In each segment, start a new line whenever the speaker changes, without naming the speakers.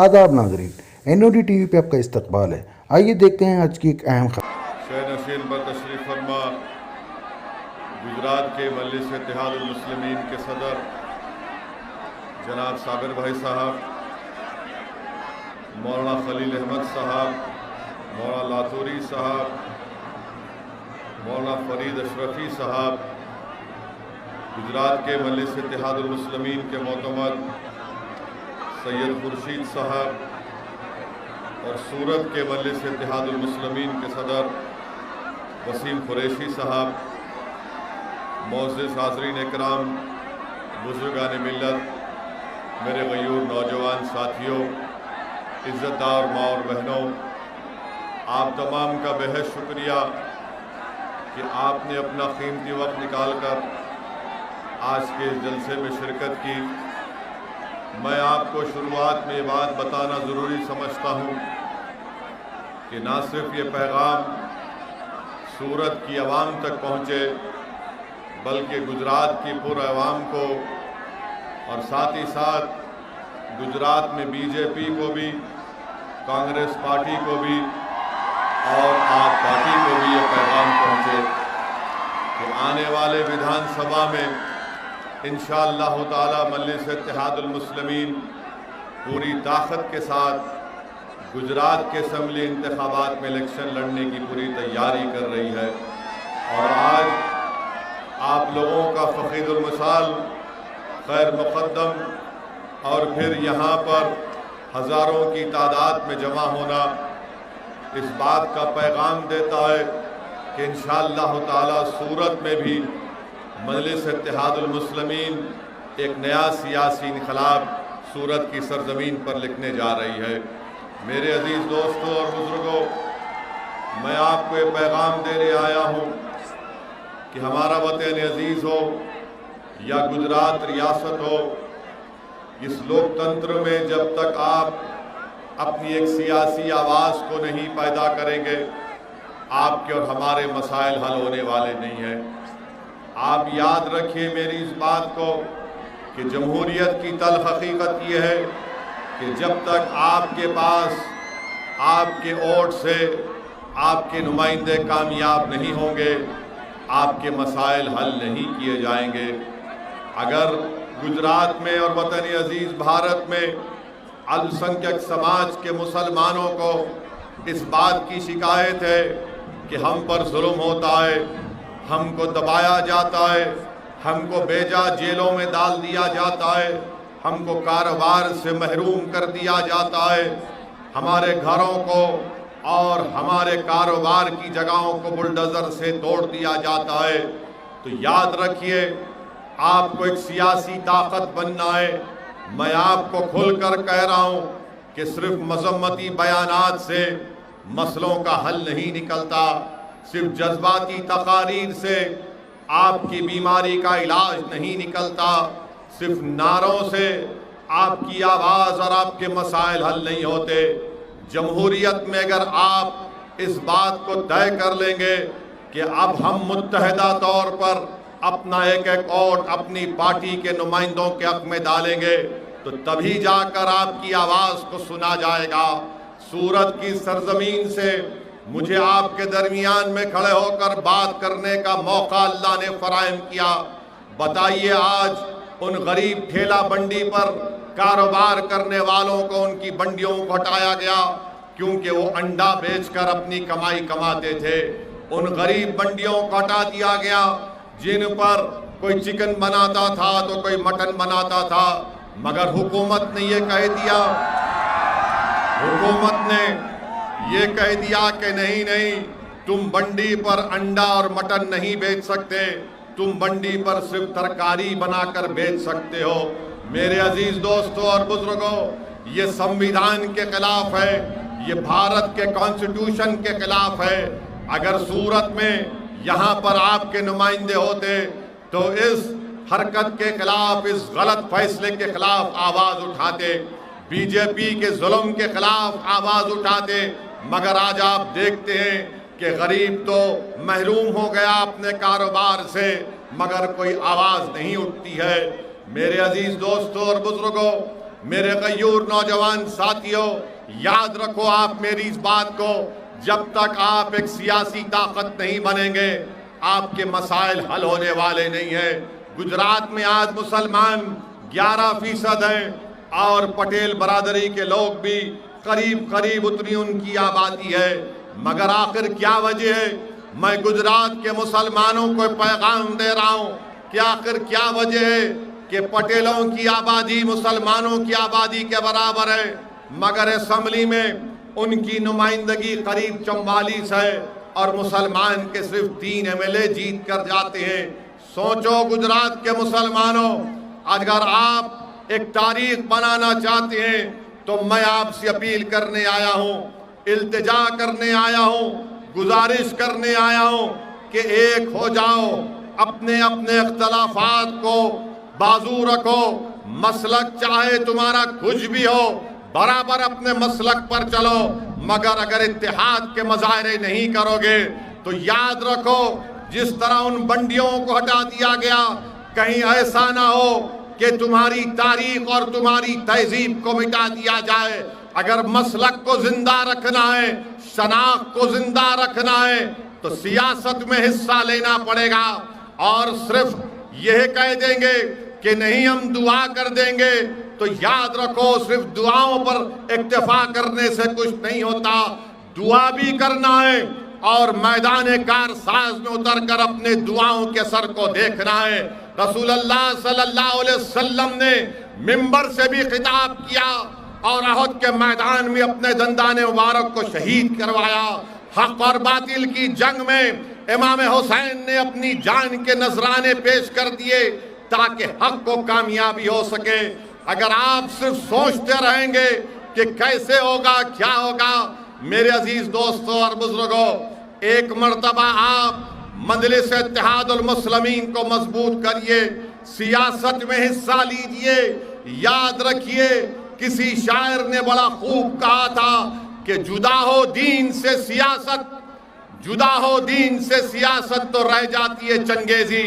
आदाब नाजरीन, NOD TV पे आपका इस्तकबाल है। आइए देखते हैं आज की एक अहम खबर।
शहर नशीन पर तशरीफ़ फरमा गुजरात के मजलिस इत्तेहादुल मुस्लिमीन के सदर जनाब साबिर भाई साहब, मौलाना खलील अहमद साहब, मौलाना लातूरी साहब, मौलाना फरीद अशरफी साहब, गुजरात के मजलिस इत्तेहादुल मुस्लिमीन के मोतमद सैयद खुर्शीद साहब और सूरत के मजलिस इत्तेहादुल मुस्लिमीन के सदर वसीम कुरैशी साहब, मोअज़्ज़िज़ हाज़रीन इकराम, बुज़ुर्गान मिल्लत, मेरे गयूर नौजवान साथियों, इज़्ज़तदार माँ और बहनों, आप तमाम का बेहद शुक्रिया कि आपने अपना कीमती वक्त निकाल कर आज के इस जलसे में शिरकत की। मैं आपको शुरुआत में ये बात बताना ज़रूरी समझता हूँ कि ना सिर्फ ये पैगाम सूरत की आवाम तक पहुँचे बल्कि गुजरात की पूरे आवाम को और साथ ही साथ गुजरात में BJP को भी, कांग्रेस पार्टी को भी और आप पार्टी को भी ये पैगाम पहुँचे कि आने वाले विधानसभा में इंशाअल्लाह ताला मजलिस इत्तेहादुल मुस्लिमीन पूरी ताकत के साथ गुजरात के असम्बली इंतखाबात में इलेक्शन लड़ने की पूरी तैयारी कर रही है। और आज आप लोगों का फ़खीरुल मिसाल खैर मुक़द्दम और फिर यहाँ पर हज़ारों की तादाद में जमा होना इस बात का पैगाम देता है कि इंशाअल्लाह ताला सूरत में भी मजलिस इत्तेहादुल मुस्लिमीन एक नया सियासी इनकलाब सूरत की सरजमीन पर लिखने जा रही है। मेरे अजीज़ दोस्तों और बुज़ुर्गों, मैं आपको ये पैगाम देने आया हूँ कि हमारा वतन अजीज़ हो या गुजरात रियासत हो, इस लोकतंत्र में जब तक आप अपनी एक सियासी आवाज़ को नहीं पैदा करेंगे, आपके और हमारे मसाइल हल होने वाले नहीं हैं। आप याद रखिए मेरी इस बात को कि जमहूरियत की तल्ख़ हकीकत ये है कि जब तक आपके पास आपके वोट से आपके नुमाइंदे कामयाब नहीं होंगे, आपके मसाइल हल नहीं किए जाएंगे। अगर गुजरात में और वतन अजीज़ भारत में अल्पसंख्यक समाज के मुसलमानों को इस बात की शिकायत है कि हम पर जुल्म होता है, हमको दबाया जाता है, हमको बेजा जेलों में डाल दिया जाता है, हमको कारोबार से महरूम कर दिया जाता है, हमारे घरों को और हमारे कारोबार की जगहों को बुलडोज़र से तोड़ दिया जाता है, तो याद रखिए आपको एक सियासी ताकत बनना है। मैं आपको खुलकर कह रहा हूँ कि सिर्फ मज़म्मती बयानात से मसलों का हल नहीं निकलता, सिर्फ जज्बाती तकारीर से आपकी बीमारी का इलाज नहीं निकलता, सिर्फ नारों से आपकी आवाज़ और आपके मसाइल हल नहीं होते। जमहूरियत में अगर आप इस बात को तय कर लेंगे कि अब हम मुत्तहिदा तौर पर अपना एक एक वोट अपनी पार्टी के नुमाइंदों के हक में डालेंगे, तो तभी जाकर आपकी आवाज़ को सुना जाएगा। सूरत की सरजमीन से मुझे आपके दरमियान में खड़े होकर बात करने का मौका अल्लाह ने फराहम किया। बताइए आज उन गरीब ठेला बंडी पर कारोबार करने वालों को उनकी बंडियों को हटाया गया क्योंकि वो अंडा बेचकर अपनी कमाई कमाते थे। उन गरीब बंडियों को हटा दिया गया जिन पर कोई चिकन बनाता था तो कोई मटन बनाता था, मगर हुकूमत ने ये कह दिया, हुकूमत ने ये कह दिया कि नहीं नहीं, तुम बंडी पर अंडा और मटन नहीं बेच सकते, तुम बंडी पर सिर्फ तरकारी बनाकर बेच सकते हो। मेरे अजीज दोस्तों और बुजुर्गों, ये संविधान के खिलाफ है, ये भारत के कॉन्स्टिट्यूशन के खिलाफ है। अगर सूरत में यहाँ पर आपके नुमाइंदे होते तो इस हरकत के खिलाफ, इस गलत फैसले के खिलाफ आवाज उठाते, बीजेपी के जुल्म के खिलाफ आवाज उठाते। मगर आज आप देखते हैं कि गरीब तो महरूम हो गया अपने कारोबार से, मगर कोई आवाज नहीं उठती है। मेरे अजीज दोस्तों और बुजुर्गों, मेरे गयूर नौजवान साथियों, याद रखो आप मेरी इस बात को, जब तक आप एक सियासी ताकत नहीं बनेंगे आपके मसाइल हल होने वाले नहीं है। गुजरात में आज मुसलमान 11% हैं और पटेल बरादरी के लोग भी करीब करीब उतनी उनकी आबादी है। मगर आखिर क्या वजह है? मैं गुजरात के मुसलमानों को पैगाम दे रहा हूं कि आखिर क्या वजह है कि पटेलों की आबादी मुसलमानों की आबादी के बराबर है, मगर असेंबली में उनकी नुमाइंदगी करीब 44 है और मुसलमान के सिर्फ 3 MLA जीत कर जाते हैं। सोचो गुजरात के मुसलमानों, अगर आप एक तारीख बनाना चाहते हैं तो मैं आपसे अपील करने आया हूं, इल्तिजा करने आया हूं, गुजारिश करने आया हूं कि एक हो जाओ, अपने अपने इख्तलाफात को बाजू रखो, मसलक चाहे तुम्हारा कुछ भी हो बराबर अपने मसलक पर चलो, मगर अगर इत्तेहाद के मुजाहरे नहीं करोगे तो याद रखो जिस तरह उन बंडियों को हटा दिया गया, कहीं ऐसा ना हो कि तुम्हारी तारीख और तुम्हारी तहजीब को मिटा दिया जाए। अगर मसलक को जिंदा रखना है, शनाख्त को जिंदा रखना है तो सियासत में हिस्सा लेना पड़ेगा। और सिर्फ यह कह देंगे कि नहीं हम दुआ कर देंगे तो याद रखो सिर्फ दुआओं पर इक्तफा करने से कुछ नहीं होता, दुआ भी करना है और मैदान कारसाज में उतरकर अपने दुआओं के असर को देखना है। रसूलुल्लाह सल्लल्लाहु अलैहि वसल्लम ने मिंबर से भी खिताब किया और अहद के मैदान में अपने दंदाने मुबारक को शहीद करवाया। हक और बातिल की जंग में इमाम हुसैन ने अपनी जान के नजराने पेश कर दिए ताकि हक को कामयाबी हो सके। अगर आप सिर्फ सोचते रहेंगे कि कैसे होगा क्या होगा, मेरे अजीज दोस्तों और बुजुर्गों, एक मर्तबा आप मजलिस इत्तेहादुल मुस्लिमीन को मजबूत करिए, सियासत में हिस्सा लीजिए। याद रखिए किसी शायर ने बड़ा खूब कहा था कि जुदा हो दीन से सियासत, जुदा हो दीन से सियासत तो रह जाती है चंगेजी।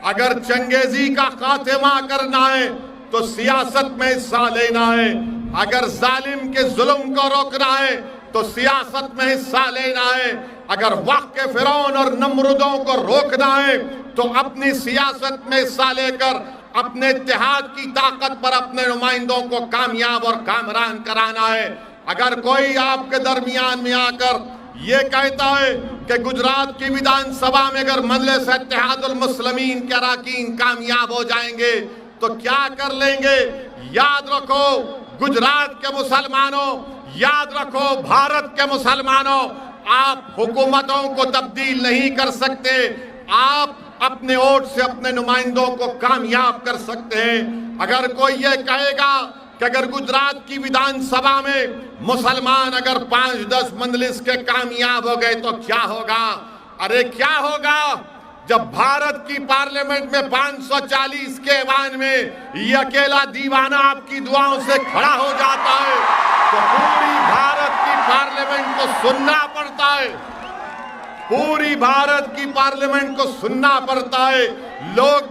अगर चंगेजी का खात्मा करना है तो सियासत में हिस्सा लेना है, अगर जालिम के जुल्म को रोकना है तो सियासत में हिस्सा लेना है, अगर वक्त के फिरौन और नमरूदों को रोकना है तो अपनी सियासत में हिस्सा लेकर अपने इत्तेहाद की ताकत पर अपने नुमाइंदों को कामयाब और कामरान कराना है। अगर कोई आपके दरमियान में आकर ये कहता है कि गुजरात की विधानसभा में अगर मजलिस इत्तेहादुल मुस्लिमीन के अरकान कामयाब हो जाएंगे तो क्या कर लेंगे, याद रखो गुजरात के मुसलमानों, याद रखो भारत के मुसलमानों, आप हुकूमतों को तब्दील नहीं कर सकते, आप अपने वोट से अपने नुमाइंदों को कामयाब कर सकते हैं। अगर कोई ये कहेगा कि अगर गुजरात की विधानसभा में मुसलमान अगर 5-10 मजलिस के कामयाब हो गए तो क्या होगा? अरे क्या होगा जब भारत की पार्लियामेंट में 540 के ऐवान में ये अकेला दीवाना आपकी दुआओं से खड़ा हो जाता है तो पूरी भारत की पार्लियामेंट को सुनना पड़ता है, पूरी भारत की पार्लियामेंट को सुनना पड़ता है। लोग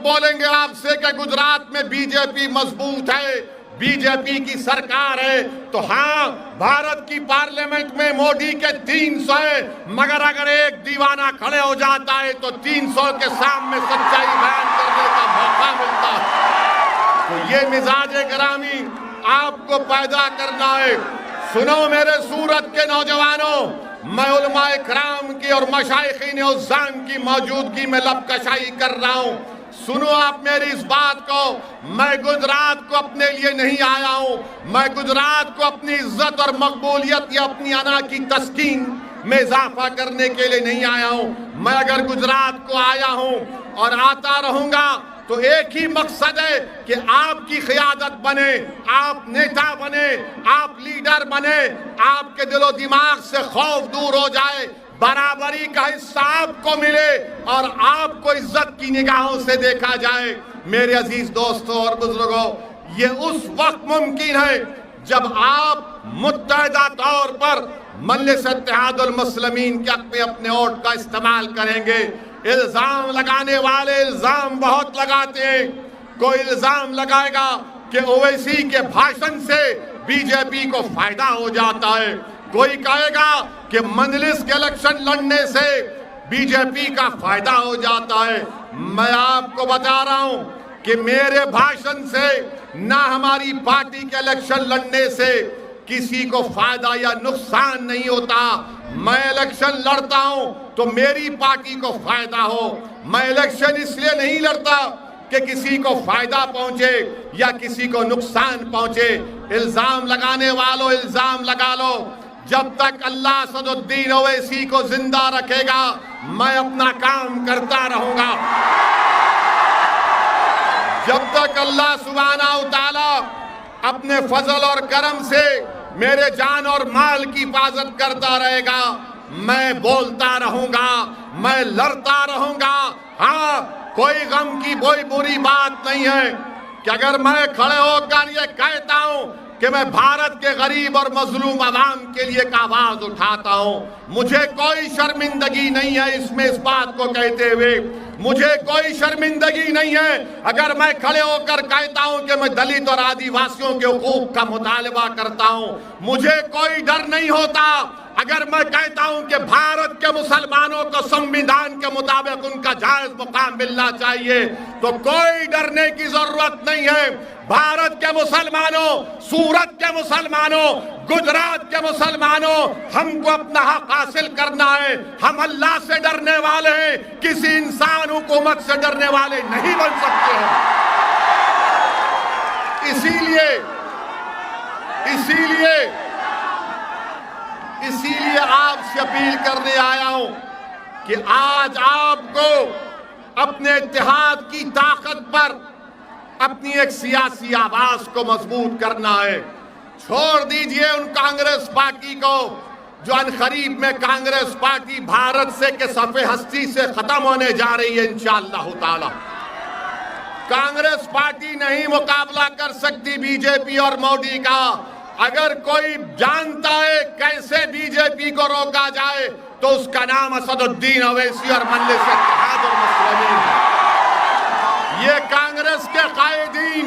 बोलेंगे आपसे कि गुजरात में बीजेपी मजबूत है, बीजेपी की सरकार है, तो हाँ भारत की पार्लियामेंट में मोदी के 300 है, मगर अगर एक दीवाना खड़े हो जाता है तो 300 के सामने सच्चाई बयान करने का मौका मिलता है। तो ये मिजाज गिरामी आपको पैदा करना है। सुनो मेरे सूरत के नौजवानों, मैं उलमाए कराम की और मशाइखीन उज़्ज़ाम की मौजूदगी में लबकशाई कर रहा हूं। सुनो आप मेरी इस बात को, मैं गुजरात को अपने लिए नहीं आया हूं, मैं गुजरात को अपनी इज्जत और मकबूलियत या अपनी अना की तस्कीन में इजाफा करने के लिए नहीं आया हूं। मैं अगर गुजरात को आया हूं और आता रहूंगा तो एक ही मकसद है कि आपकी क़ियादत बने, आप नेता बने, आप लीडर बने, आपके दिलो दिमाग से खौफ दूर हो जाए, बराबरी का हिस्सा आपको मिले और आपको इज्जत की निगाहों से देखा जाए। मेरे अजीज दोस्तों और बुजुर्गों, ये उस वक्त मुमकिन है जब आप मुत्तहिदा तौर पर मजलिस इत्तेहादुल मुस्लिमीन के हक़ में अपने वोट का इस्तेमाल करेंगे। इल्जाम लगाने वाले इल्जाम बहुत लगाते हैं। कोई इल्जाम लगाएगा कि ओवैसी के भाषण से बीजेपी को फायदा हो जाता है। कोई कहेगा कि मजलिस के इलेक्शन लड़ने से बीजेपी का फायदा हो जाता है। मैं आपको बता रहा हूं कि मेरे भाषण से ना हमारी पार्टी के इलेक्शन लड़ने से किसी को फायदा या नुकसान नहीं होता। मैं इलेक्शन लड़ता हूं तो मेरी पार्टी को फायदा हो। मैं इलेक्शन इसलिए नहीं लड़ता कि किसी को फायदा पहुंचे या किसी को नुकसान पहुंचे। इल्जाम लगाने वालों इल्जाम लगा लो। जब तक अल्लाह असदुद्दीन ओवैसी को जिंदा रखेगा मैं अपना काम करता रहूंगा। जब तक अल्लाह सुब्हाना व तआला अपने फजल और करम से मेरे जान और माल की हिफाजत करता रहेगा मैं बोलता रहूंगा, मैं लड़ता रहूंगा। हाँ, कोई गम की कोई बुरी बात नहीं है कि अगर मैं खड़े होकर ये कहता हूं कि मैं भारत के गरीब और मजलूम आवाम के लिए एक आवाज उठाता हूं। मुझे कोई शर्मिंदगी नहीं है इसमें, इस बात को कहते हुए मुझे कोई शर्मिंदगी नहीं है अगर मैं खड़े होकर कहता हूं कि मैं दलित और आदिवासियों के हुकूक का मुतालबा करता हूं। मुझे कोई डर नहीं होता अगर मैं कहता हूं कि भारत के मुसलमानों को संविधान के मुताबिक उनका जायज मुकाम मिलना चाहिए, तो कोई डरने की जरूरत नहीं है। भारत के मुसलमानों, सूरत के मुसलमानों, गुजरात के मुसलमानों, हमको अपना हक हासिल करना है। हम अल्लाह से डरने वाले हैं, किसी इंसान हुकूमत से डरने वाले नहीं बन सकते हैं। इसीलिए आपसे अपील करने आया हूं कि आज आपको अपने इत्तेहाद की ताकत पर अपनी एक सियासी आवाज को मजबूत करना है। छोड़ दीजिए उन कांग्रेस पार्टी को जो अनकरीब में कांग्रेस पार्टी भारत से के सफ़े हस्ती से खत्म होने जा रही है इंशाअल्लाह ताला। कांग्रेस पार्टी नहीं मुकाबला कर सकती बीजेपी और मोदी का। अगर कोई जानता है कैसे बीजेपी को रोका जाए तो उसका नाम असदुद्दीन ओवैसी और मजलिस इत्तेहादुल मुस्लिमीन है। ये कांग्रेस के कायदीन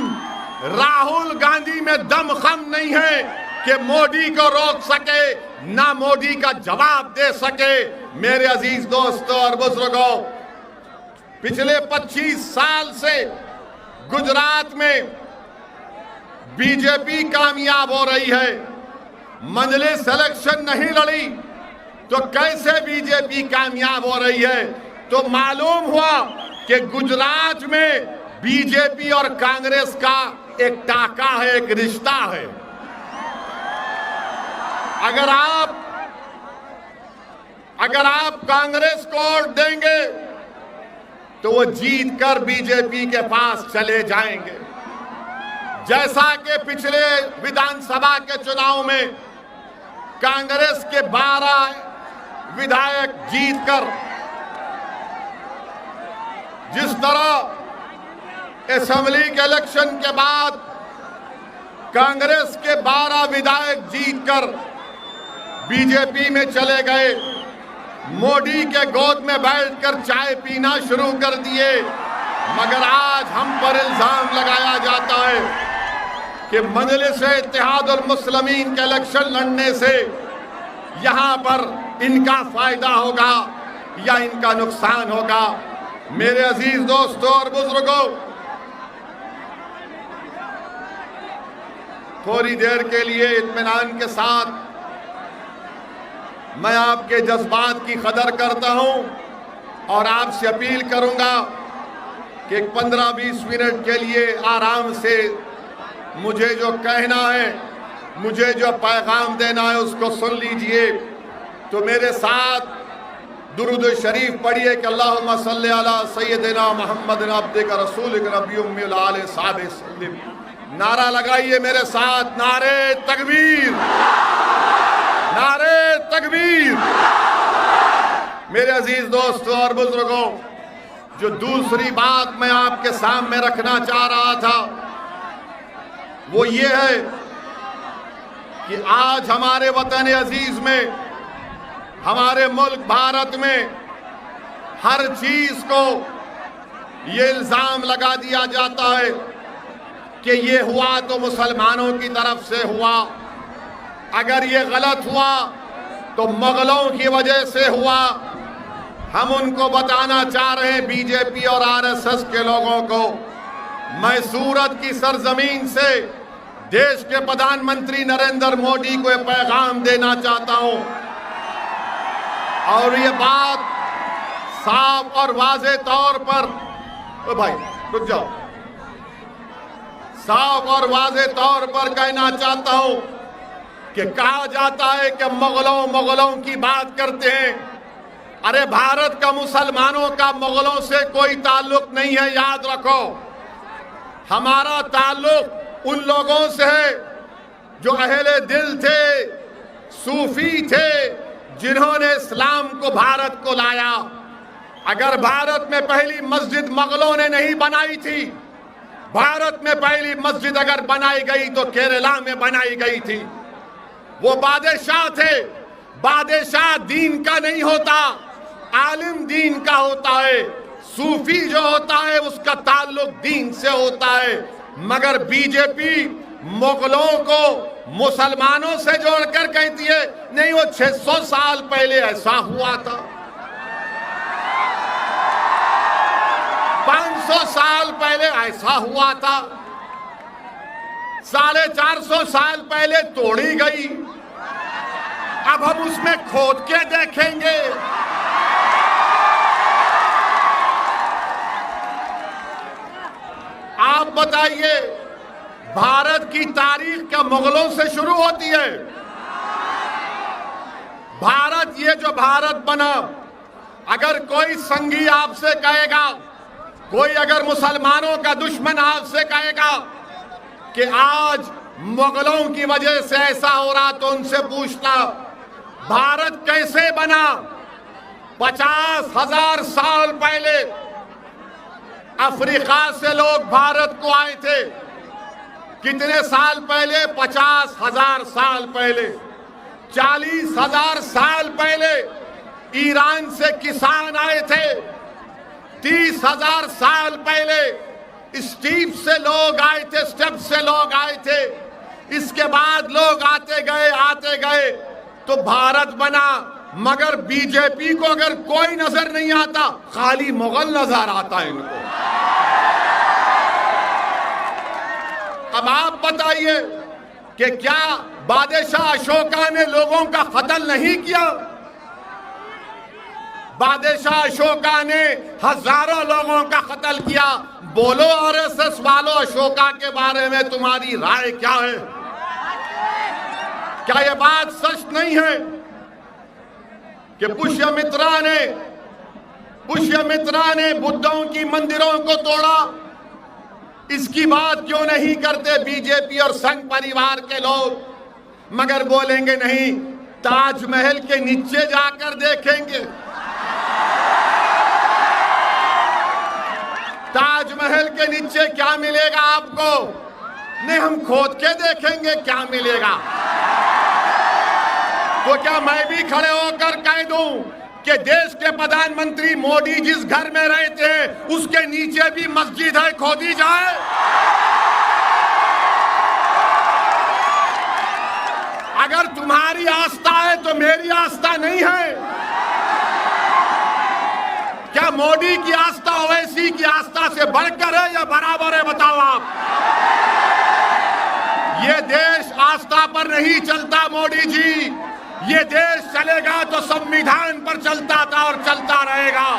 राहुल गांधी में दमखम नहीं है कि मोदी को रोक सके, ना मोदी का जवाब दे सके। मेरे अजीज दोस्तों और बुजुर्गों, पिछले 25 साल से गुजरात में बीजेपी कामयाब हो रही है। मजलिस इलेक्शन नहीं लड़ी तो कैसे बीजेपी कामयाब हो रही है? तो मालूम हुआ कि गुजरात में बीजेपी और कांग्रेस का एक टाका है, एक रिश्ता है। अगर आप कांग्रेस को वोट देंगे तो वो जीत कर बीजेपी के पास चले जाएंगे। जैसा कि पिछले विधानसभा के चुनाव में कांग्रेस के 12 विधायक जीतकर जिस तरह असेंबली के इलेक्शन के बाद कांग्रेस के 12 विधायक जीतकर बीजेपी में चले गए, मोदी के गोद में बैठकर चाय पीना शुरू कर दिए, मगर आज हम पर इल्जाम लगाया जाता है कि मजलिस इत्तेहादुल मुस्लिमीन के इलेक्शन लड़ने से यहां पर इनका फायदा होगा या इनका नुकसान होगा। मेरे अजीज दोस्तों और बुजुर्गों, थोड़ी देर के लिए इत्मीनान के साथ मैं आपके जज्बात की कदर करता हूं और आपसे अपील करूंगा कि 15-20 मिनट के लिए आराम से मुझे जो कहना है, मुझे जो पैगाम देना है उसको सुन लीजिए। तो मेरे साथ दुरूद शरीफ पढ़िए कि अल्लाहुम्मा सल्ली अला सय्यदिना मुहम्मद अब्दिक रसूलिक नबी उम्मिल आले साहबे सल्लिम। नारा लगाइए मेरे साथ, नारे तकबीर, नारे तकबीर। मेरे अजीज दोस्तों और बुजुर्गों, जो दूसरी बात मैं आपके सामने रखना चाह रहा था वो ये है कि आज हमारे वतन अजीज में, हमारे मुल्क भारत में हर चीज को ये इल्जाम लगा दिया जाता है कि ये हुआ तो मुसलमानों की तरफ से हुआ, अगर ये गलत हुआ तो मुगलों की वजह से हुआ। हम उनको बताना चाह रहे हैं, बीजेपी और आरएसएस के लोगों को, मैं सूरत की सरजमीन से देश के प्रधानमंत्री नरेंद्र मोदी को यह पैगाम देना चाहता हूं और ये बात साफ और वाज़े तौर पर, ओ भाई रुक जाओ, साफ और वाज़े तौर पर कहना चाहता हूं कि कहा जाता है कि मुगलों की बात करते हैं। अरे भारत का मुसलमानों का मुगलों से कोई ताल्लुक नहीं है, याद रखो। हमारा ताल्लुक उन लोगों से है जो अहले दिल थे, सूफी थे, जिन्होंने इस्लाम को भारत को लाया। अगर भारत में पहली मस्जिद मुगलों ने नहीं बनाई थी, भारत में पहली मस्जिद अगर बनाई गई तो केरला में बनाई गई थी। वो बादशाह थे, बादशाह दीन का नहीं होता, आलिम दीन का होता है। सूफी जो होता है उसका ताल्लुक दीन से होता है। मगर बीजेपी मुगलों को मुसलमानों से जोड़कर कहती है नहीं, वो 600 साल पहले ऐसा हुआ था, 500 साल पहले ऐसा हुआ था, 450 साल पहले तोड़ी गई, अब हम उसमें खोद के देखेंगे। आप बताइए, भारत की तारीख क्या मुगलों से शुरू होती है? भारत, ये जो भारत बना, अगर कोई संगी आपसे कहेगा, कोई अगर मुसलमानों का दुश्मन आपसे कहेगा कि आज मुगलों की वजह से ऐसा हो रहा, तो उनसे पूछना भारत कैसे बना। 50,000 साल पहले अफ्रीका से लोग भारत को आए थे। कितने साल पहले? 50,000 साल पहले। 40,000 साल पहले ईरान से किसान आए थे। 30,000 साल पहले स्टीप से लोग आए थे, स्टेप से लोग आए थे। इसके बाद लोग आते गए तो भारत बना। मगर बीजेपी को अगर कोई नजर नहीं आता, खाली मुगल नजर आता है इनको। अब आप बताइए कि क्या बादशाह अशोका ने लोगों का कत्ल नहीं किया? बादशाह अशोका ने हजारों लोगों का कत्ल किया। बोलो आरएसएस वालों, अशोका के बारे में तुम्हारी राय क्या है? क्या यह बात सच नहीं है कि पुष्यमित्रा ने बुद्धों की मंदिरों को तोड़ा? इसकी बात क्यों नहीं करते बीजेपी और संघ परिवार के लोग? मगर बोलेंगे नहीं, ताजमहल के नीचे जाकर देखेंगे, ताजमहल के नीचे क्या मिलेगा आपको? नहीं, हम खोद के देखेंगे क्या मिलेगा। तो क्या मैं भी खड़े होकर कह दूं कि देश के प्रधानमंत्री मोदी जिस घर में रहते हैं उसके नीचे भी मस्जिद है, खोदी जाए? अगर तुम्हारी आस्था है तो मेरी आस्था नहीं है। क्या मोदी की आस्था ओवैसी की आस्था से बढ़कर है या बराबर है? बताओ आप। ये देश आस्था पर नहीं चलता मोदी जी, ये देश चलेगा तो संविधान पर चलता था और चलता रहेगा।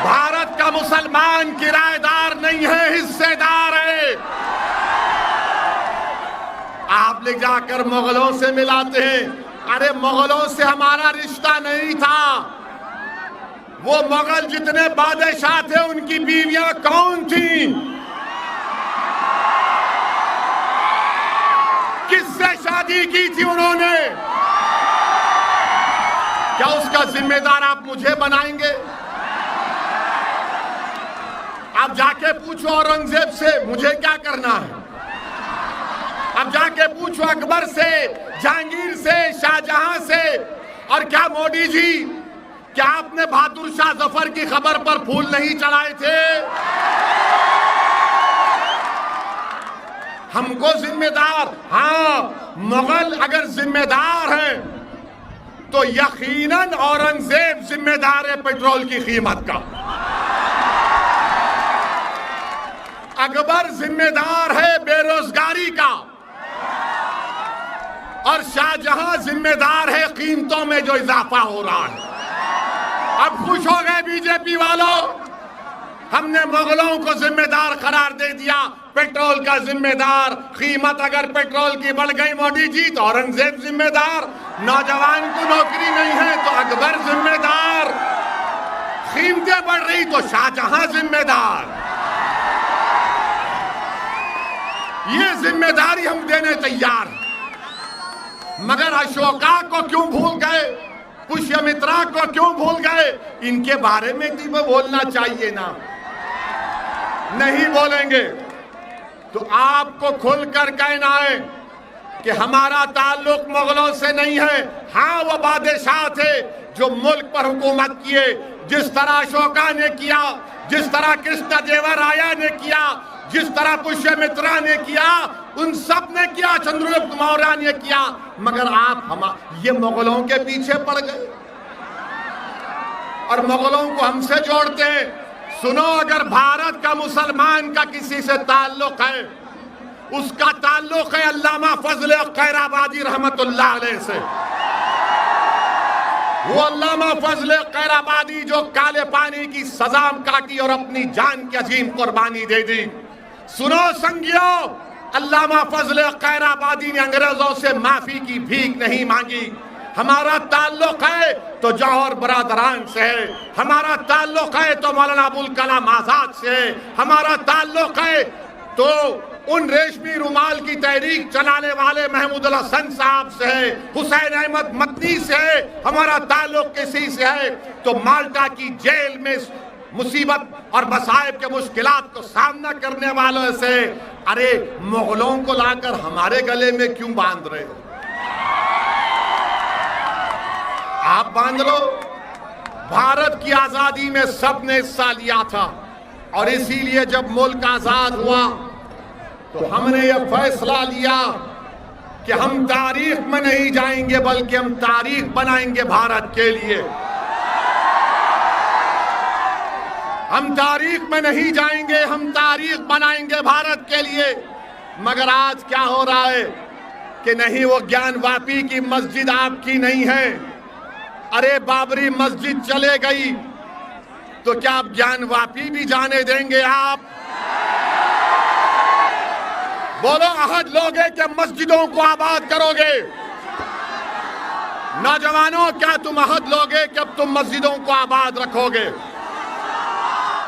भारत का मुसलमान किराएदार नहीं है, हिस्सेदार है। आप ले जाकर मुगलों से मिलाते हैं। अरे मुगलों से हमारा रिश्ता नहीं था। वो मुगल जितने बादशाह थे उनकी बीवियां कौन थी? किससे शादी की थी उन्होंने? क्या उसका जिम्मेदार आप मुझे बनाएंगे? आप जाके पूछो औरंगजेब से मुझे क्या करना है। अब जाके पूछो अकबर से, जहांगीर से, शाहजहां से। और क्या मोदी जी, क्या आपने बहादुर शाह जफर की खबर पर फूल नहीं चढ़ाए थे?
हमको जिम्मेदार, हाँ मुगल अगर जिम्मेदार है तो यकीनन औरंगजेब जिम्मेदार है पेट्रोल की कीमत का। अकबर जिम्मेदार है बेरोजगारी का, और शाहजहां जिम्मेदार है कीमतों में जो इजाफा हो रहा है। अब खुश हो गए बीजेपी वालों, हमने मुगलों को जिम्मेदार करार दे दिया, पेट्रोल का जिम्मेदार। कीमत अगर पेट्रोल की बढ़ गई मोदी जी तो औरंगजेब जिम्मेदार, नौजवान को नौकरी नहीं है तो अकबर जिम्मेदार, कीमतें बढ़ रही तो शाहजहां जिम्मेदार। ये जिम्मेदारी हम देने तैयार हैं। मगर अशोका को क्यों भूल गए, पुष्यमित्रा को क्यों भूल गए? इनके बारे में भी बोलना चाहिए ना, नहीं बोलेंगे तो आपको खुलकर कहना है कि हमारा ताल्लुक मुगलों से नहीं है। हाँ, वो बादशाह थे जो मुल्क पर हुकूमत किए, जिस तरह अशोका ने किया, जिस तरह कृष्णदेवराया ने किया, जिस तरह पुष्यमित्रा ने किया, उन सब ने किया, चंद्रगुप्त मौर्य ने किया। मगर आप ये मुगलों के पीछे पड़ गए और मुगलों को हमसे जोड़ते हैं। सुनो, अगर भारत का मुसलमान का किसी से ताल्लुक है, उसका ताल्लुक है अल्लामा फजल खैराबादी रहमतुल्लाह अलैह से। वो अल्लामा फजल खैराबादी जो काले पानी की सजा काटी और अपनी जान की अजीम कुर्बानी दे दी। सुनो संगियो, अल्लामा फजल खैराबादी ने अंग्रेजों से माफी की भीख नहीं मांगी। हमारा ताल्लुक है तो जौहर बरादरान से है, हमारा ताल्लुक है तो मौलाना अबुल कलाम आजाद से है, हमारा ताल्लुक है तो उन रेशमी रुमाल की तहरीक चलाने वाले महमूद अल हसन साहब से है, हुसैन अहमद मदनी से है, हमारा ताल्लुक किसी से है तो माल्टा की जेल में मुसीबत और मसाइब के मुश्किलात को सामना करने वालों से। अरे मुगलों को लाकर हमारे गले में क्यों बांध रहे हो? आप बांध लो। भारत की आजादी में सबने हिस्सा लिया था और इसीलिए जब मुल्क आजाद हुआ तो हमने यह फैसला लिया कि हम तारीख में नहीं जाएंगे बल्कि हम तारीख बनाएंगे भारत के लिए। हम तारीख में नहीं जाएंगे, हम तारीख बनाएंगे भारत के लिए। मगर आज क्या हो रहा है कि नहीं, वो ज्ञानवापी की मस्जिद आपकी नहीं है। अरे बाबरी मस्जिद चले गई तो क्या आप ज्ञानवापी भी जाने देंगे? आप बोलो, अहद लोगे कि मस्जिदों को आबाद करोगे? नौजवानों, क्या तुम अहद लोगे कि अब तुम मस्जिदों को आबाद रखोगे?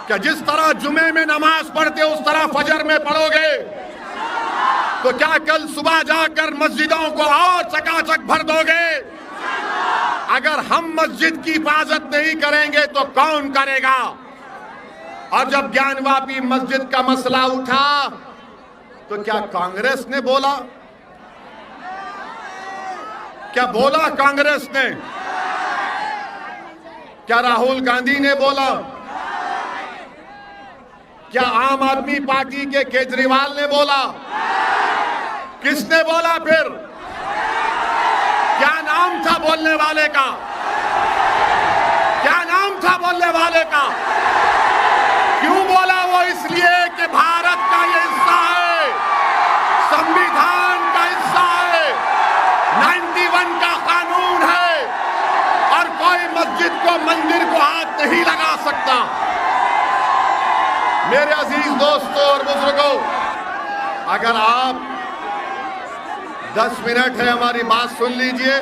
क्या जिस तरह जुमे में नमाज पढ़ते उस तरह फजर में पढ़ोगे? तो क्या कल सुबह जाकर मस्जिदों को और चकाचक भर दोगे? अगर हम मस्जिद की हिफाजत नहीं करेंगे तो कौन करेगा? और जब ज्ञानवापी मस्जिद का मसला उठा तो क्या कांग्रेस ने बोला? क्या बोला कांग्रेस ने? क्या राहुल गांधी ने बोला? क्या आम आदमी पार्टी के केजरीवाल ने बोला? किसने बोला? फिर क्या नाम था बोलने वाले का? क्या नाम था बोलने वाले का? क्यों बोला वो? इसलिए कि भारत का ये हिस्सा है, संविधान का हिस्सा है, 91 का कानून है और कोई मस्जिद को, मंदिर को हाथ नहीं लगा सकता। मेरे अजीज दोस्तों और बुजुर्गों, अगर आप 10 मिनट है हमारी बात सुन लीजिए।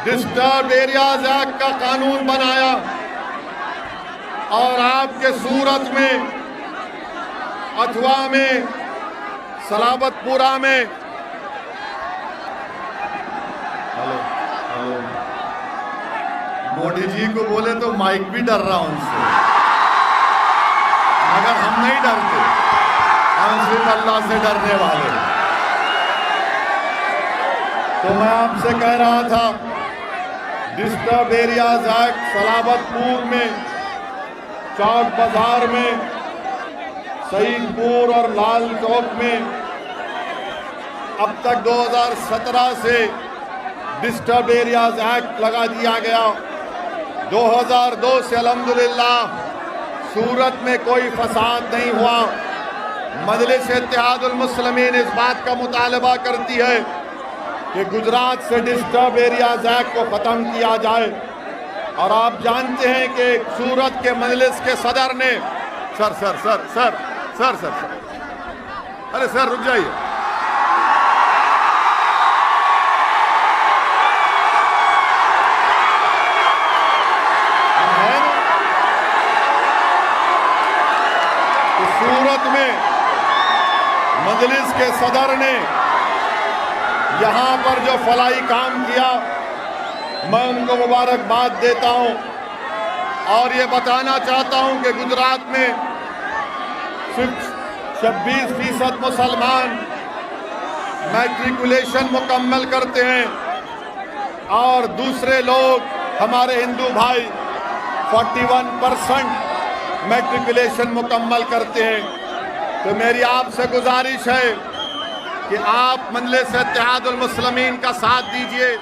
डिस्टर्ब एरियाज एक्ट का कानून बनाया और आपके सूरत में, अथवा में, सलाबतपुरा में, हेलो हेलो, मोदी जी को बोले तो माइक भी डर रहा उनसे, मगर हम नहीं डरते, हम सिर्फ अल्लाह से डरने वाले। तो मैं आपसे कह रहा था, डिस्टर्ब एरियाज एक्ट सलाबतपुर में, चौक बाजार में,
सईदपुर और लाल चौक में अब तक 2017 से डिस्टर्ब एरियाज एक्ट लगा दिया गया। 2002 से अल्हम्दुलिल्लाह सूरत में कोई फसाद नहीं हुआ। मजलिस इत्तेहादुल मुस्लिमीन इस बात का मुतालबा करती है कि गुजरात से डिस्टर्ब एरियाज एक्ट को ख़त्म किया जाए। और आप जानते हैं कि सूरत के मजलिस के सदर ने sir sir sir sir sir sir sir अरे सर रुक जाइए। सूरत में मजलिस के सदर ने यहाँ पर जो फलाई काम किया, मैं उनको मुबारकबाद देता हूँ। और ये बताना चाहता हूँ कि गुजरात में सिर्फ 26% मुसलमान मैट्रिकुलेशन मुकम्मल करते हैं और दूसरे लोग हमारे हिंदू भाई 41% मैट्रिकुलेशन मुकम्मल करते हैं। तो मेरी आपसे गुजारिश है कि आप मजलिस इत्तेहादुल मुस्लिमीन का साथ दीजिए।